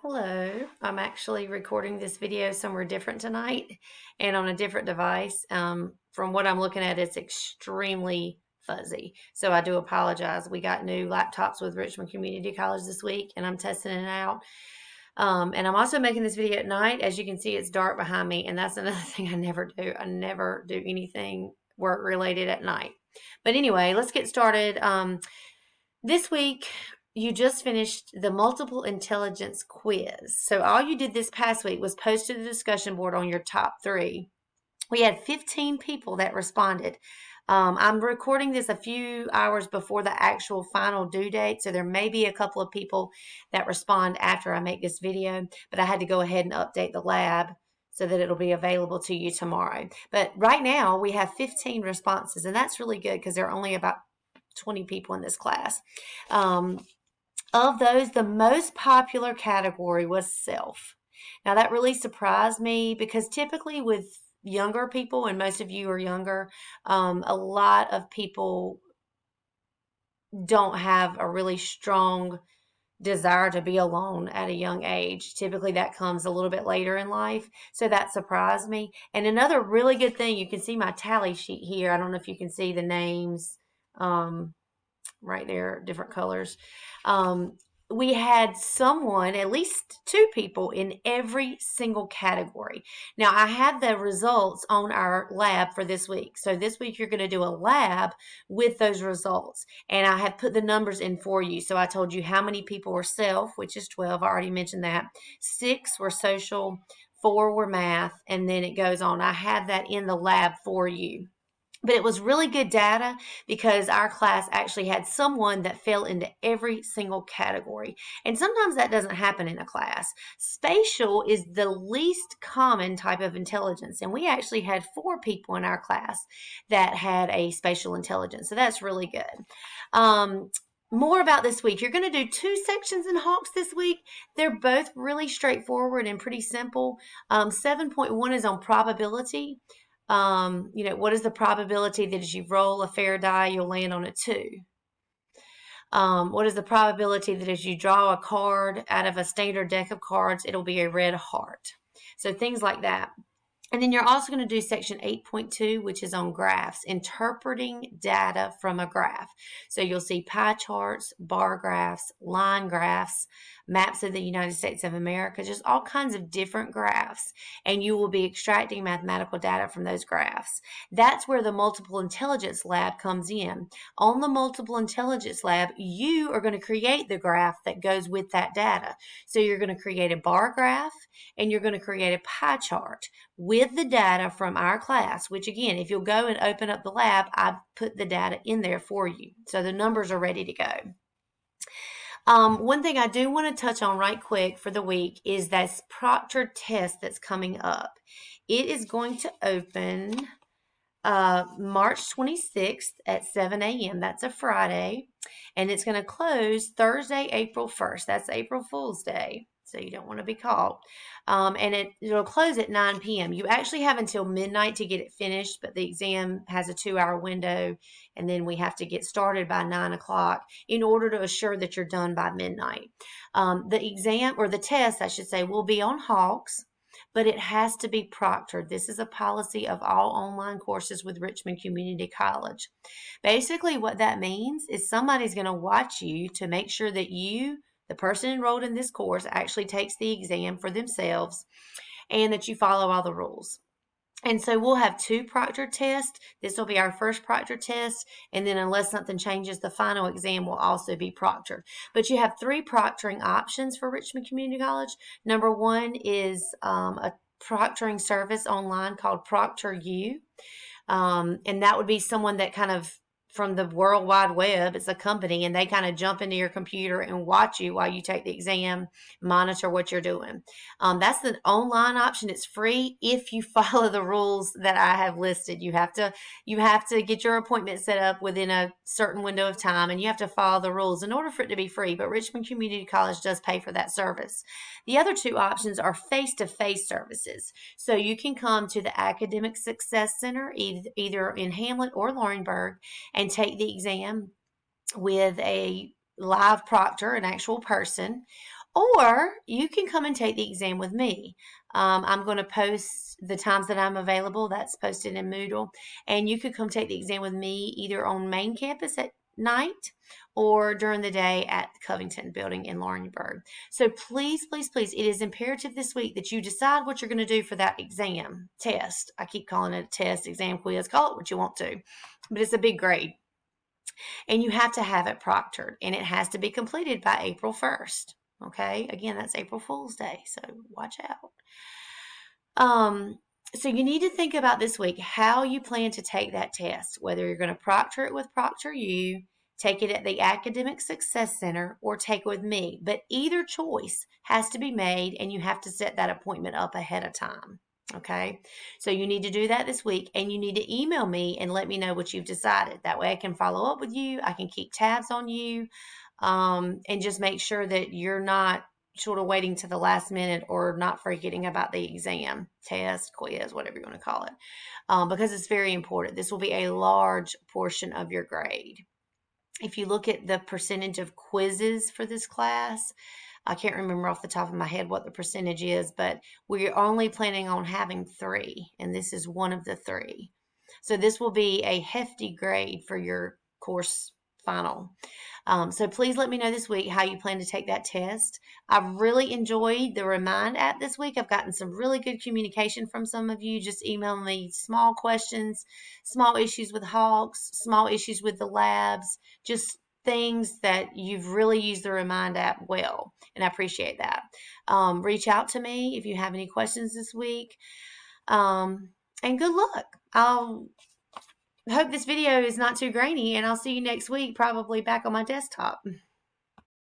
Hello, I'm actually recording this video somewhere different tonight and on a different device. From what I'm looking at, it's extremely fuzzy. So I do apologize. We got new laptops with Richmond Community College this week and I'm testing it out. And I'm also making this video at night. As you can see, it's dark behind me, and that's another thing I never do. I never do anything work related at night. But anyway, let's get started. This week, you just finished the multiple intelligence quiz. So, all you did this past week was post to the discussion board on your top three. We had 15 people that responded. I'm recording this a few hours before the actual final due date, so there may be a couple of people that respond after I make this video, but I had to go ahead and update the lab so that it'll be available to you tomorrow. But right now, we have 15 responses, and that's really good because there are only about 20 people in this class. Of those, the most popular category was self. Now, that really surprised me because typically with younger people, and most of you are younger, a lot of people don't have a really strong desire to be alone at a young age. Typically, that comes a little bit later in life. So that surprised me. And another really good thing, you can see my tally sheet here. I don't know if you can see the names. Right there, different colors. We had someone, at least two people, in every single category. Now, I have the results on our lab for this week. So this week, you're going to do a lab with those results. And I have put the numbers in for you. So I told you how many people were self, which is 12. I already mentioned that. 6 were social, 4 were math, and then it goes on. I have that in the lab for you. But it was really good data because our class actually had someone that fell into every single category. And sometimes that doesn't happen in a class. Spatial is the least common type of intelligence. And we actually had 4 people in our class that had a spatial intelligence. So that's really good. More about this week. You're going to do 2 sections in Hawks this week. They're both really straightforward and pretty simple. 7.1 is on probability. What is the probability that as you roll a fair die, you'll land on a 2? What is the probability that as you draw a card out of a standard deck of cards, it'll be a red heart? So things like that. And then you're also going to do section 8.2, which is on graphs, interpreting data from a graph. So you'll see pie charts, bar graphs, line graphs, maps of the United States of America, just all kinds of different graphs. And you will be extracting mathematical data from those graphs. That's where the multiple intelligence lab comes in. On the multiple intelligence lab, you are going to create the graph that goes with that data. So you're going to create a bar graph and you're going to create a pie chart with the data from our class, which again, if you'll go and open up the lab, I've put the data in there for you. So the numbers are ready to go. One thing I do want to touch on right quick for the week is that proctored test that's coming up. It is going to open March 26th at 7 a.m. That's a Friday. And it's going to close Thursday, April 1st. That's April Fool's Day. So you don't want to be caught. And it'll close at 9 p.m. You actually have until midnight to get it finished, but the exam has a 2-hour window, and then we have to get started by 9 o'clock in order to assure that you're done by midnight. The exam, or the test, I should say, will be on Hawks, but it has to be proctored. This is a policy of all online courses with Richmond Community College. Basically, what that means is somebody's going to watch you to make sure that you, the person enrolled in this course, actually takes the exam for themselves and that you follow all the rules. And so we'll have 2 proctor tests. This will be our first proctor test. And then unless something changes, the final exam will also be proctored. But you have 3 proctoring options for Richmond Community College. Number 1 is a proctoring service online called ProctorU. And that would be someone that kind of from the World Wide Web. It's a company, and they kind of jump into your computer and watch you while you take the exam, monitor what you're doing. That's the online option. It's free if you follow the rules that I have listed. You have to get your appointment set up within a certain window of time, and you have to follow the rules in order for it to be free. But Richmond Community College does pay for that service. The other 2 options are face-to-face services. So you can come to the Academic Success Center, either in Hamlet or Laurinburg, and take the exam with a live proctor, an actual person, Or you can come and take the exam with me. I'm going to post the times that I'm available. That's posted in Moodle. And you could come take the exam with me either on main campus at night or during the day at the Covington building in Laurinburg. So please, please, please, it is imperative this week that you decide what you're going to do for that exam test. I keep calling it a test, exam, quiz, call it what you want to, but it's a big grade. And you have to have it proctored, and it has to be completed by April 1st. Okay, again, that's April Fool's Day, so watch out. So you need to think about this week how you plan to take that test, whether you're going to proctor it with ProctorU, take it at the Academic Success Center, or take it with me. But either choice has to be made, and you have to set that appointment up ahead of time. Okay, so you need to do that this week, and you need to email me and let me know what you've decided. That way I can follow up with you, I can keep tabs on you, and just make sure that you're not sort of waiting to the last minute or not forgetting about the exam, test, quiz, whatever you want to call it, because it's very important. This will be a large portion of your grade. If you look at the percentage of quizzes for this class, I can't remember off the top of my head what the percentage is, but we're only planning on having 3, and this is one of the 3. So this will be a hefty grade for your course final. So please let me know this week how you plan to take that test. I've really enjoyed the Remind app this week. I've gotten some really good communication from some of you. Just email me small questions, small issues with Hawks, small issues with the labs, just things that you've really used the Remind app well, and I appreciate that. Reach out to me if you have any questions this week, and good luck. I'll hope this video is not too grainy, and I'll see you next week, probably back on my desktop.